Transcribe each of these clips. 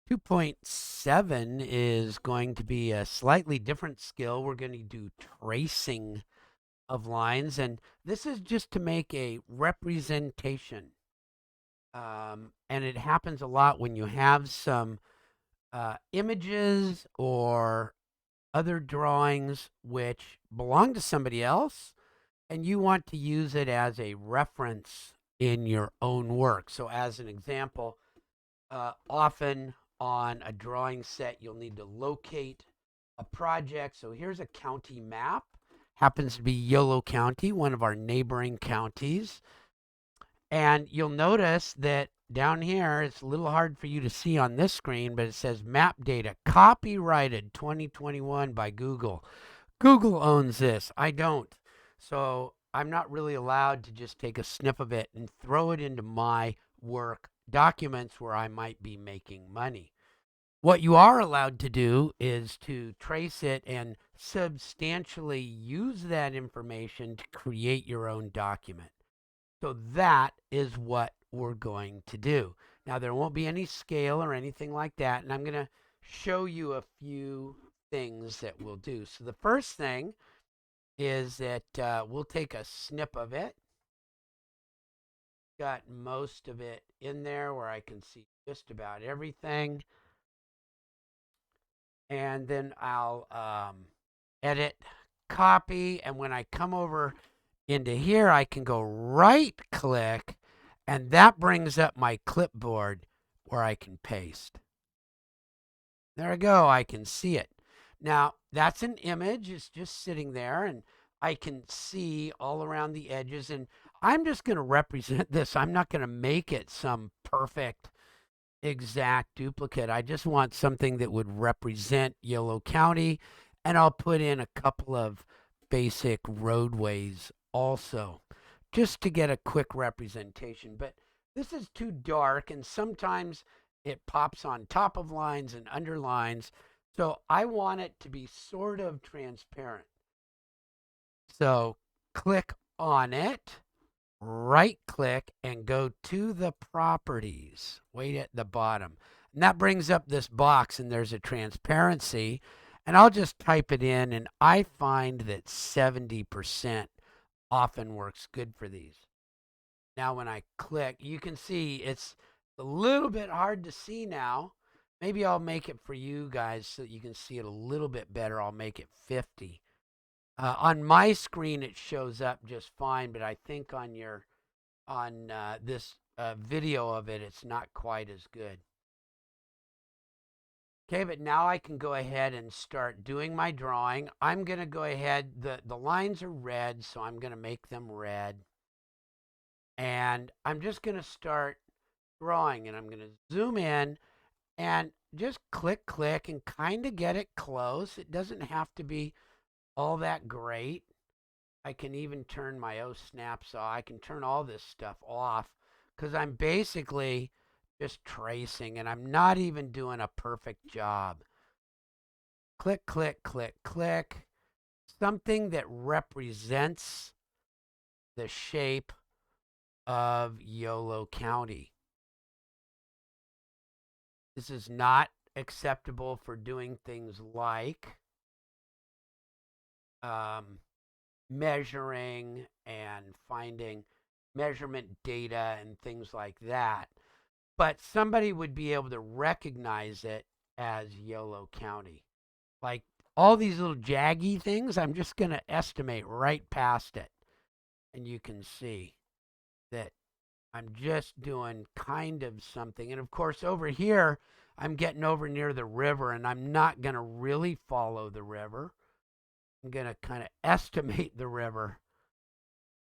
2.7 is going to be a slightly different skill. We're going to do tracing of lines, and this is just to make a representation. And it happens a lot when you have some images or other drawings which belong to somebody else, and you want to use it as a reference in your own work. So, as an example, often on a drawing set, you'll need to locate a project. So here's a county map. Happens to be Yolo County, one of our neighboring counties. And you'll notice that down here, it's a little hard for you to see on this screen, but it says map data copyrighted 2021 by Google. Google owns this. I don't. So I'm not really allowed to just take a snip of it and throw it into my work documents where I might be making money. What you are allowed to do is to trace it and substantially use that information to create your own document. So that is what we're going to do. Now, there won't be any scale or anything like that, and I'm going to show you a few things that we'll do. So the first thing is that we'll take a snip of it. Got most of it in there where I can see just about everything. And then I'll edit, copy, and when I come over into here, I can go right click, and that brings up my clipboard where I can paste. There I go. I can see it. Now, that's an image. It's just sitting there, and I can see all around the edges. And I'm just going to represent this. I'm not going to make it some perfect, exact duplicate. I just want something that would represent Yolo County. And I'll put in a couple of basic roadways also, just to get a quick representation. But this is too dark, and sometimes it pops on top of lines and under lines. So I want it to be sort of transparent. So click on it, right click, and go to the properties, way at the bottom. And that brings up this box, and there's a transparency. And I'll just type it in, and I find that 70% often works good for these. Now, when I click, you can see it's a little bit hard to see now. Maybe I'll make it for you guys so that you can see it a little bit better. I'll make it 50. On my screen, it shows up just fine, but I think on this video of it, it's not quite as good. Okay, but now I can go ahead and start doing my drawing. I'm going to go ahead. The lines are red, so I'm going to make them red. And I'm just going to start drawing, and I'm going to zoom in and just click, click, and kind of get it close. It doesn't have to be all that great. I can even turn my snaps off. I can turn all this stuff off because I'm basically just tracing, and I'm not even doing a perfect job. Click, click, click, click. Something that represents the shape of Yolo County. This is not acceptable for doing things like measuring and finding measurement data and things like that. But somebody would be able to recognize it as Yolo County. Like all these little jaggy things, I'm just going to estimate right past it. And you can see that I'm just doing kind of something. And of course, over here, I'm getting over near the river, and I'm not going to really follow the river. I'm going to kind of estimate the river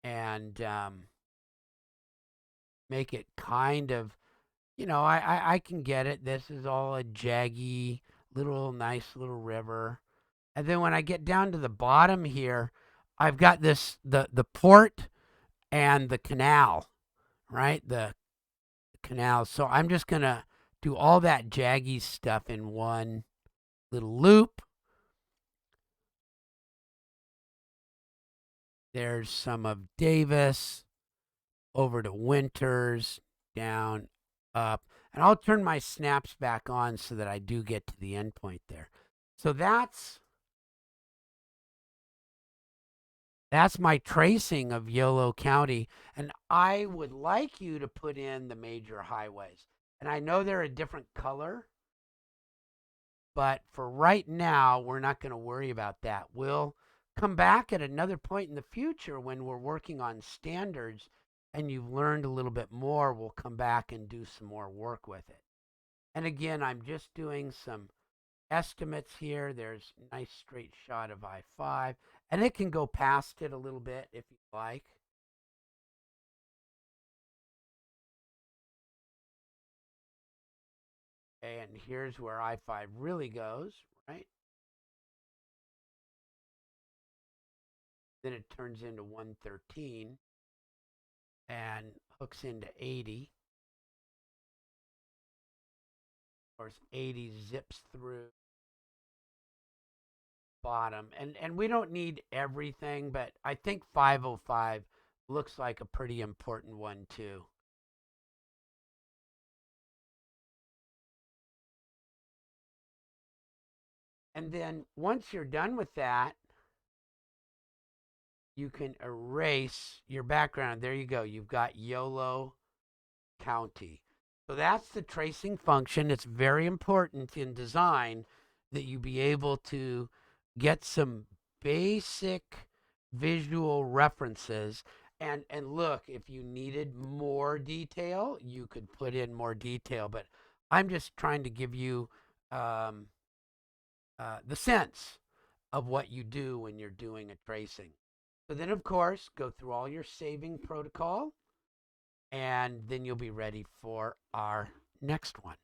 and make it kind of, I can get it. This is all a jaggy, little nice little river. And then when I get down to the bottom here, I've got the port and the canal, right? The canal. So I'm just going to do all that jaggy stuff in one little loop. There's some of Davis over to Winters, down, up. And I'll turn my snaps back on so that I do get to the end point there. So that's my tracing of Yolo County. And I would like you to put in the major highways. And I know they're a different color, but for right now, we're not going to worry about that. We'll come back at another point in the future when we're working on standards and you've learned a little bit more. We'll come back and do some more work with it. And again, I'm just doing some estimates here. There's a nice straight shot of I-5, and it can go past it a little bit if you like. And here's where I-5 really goes, right? Then it turns into 113 and hooks into 80. Of course, 80 zips through bottom. And we don't need everything, but I think 505 looks like a pretty important one too. And then once you're done with that, you can erase your background. There you go. You've got Yolo County. So that's the tracing function. It's very important in design that you be able to get some basic visual references. And look, if you needed more detail, you could put in more detail. But I'm just trying to give you um, the sense of what you do when you're doing a tracing. So then, of course, go through all your saving protocol, and then you'll be ready for our next one.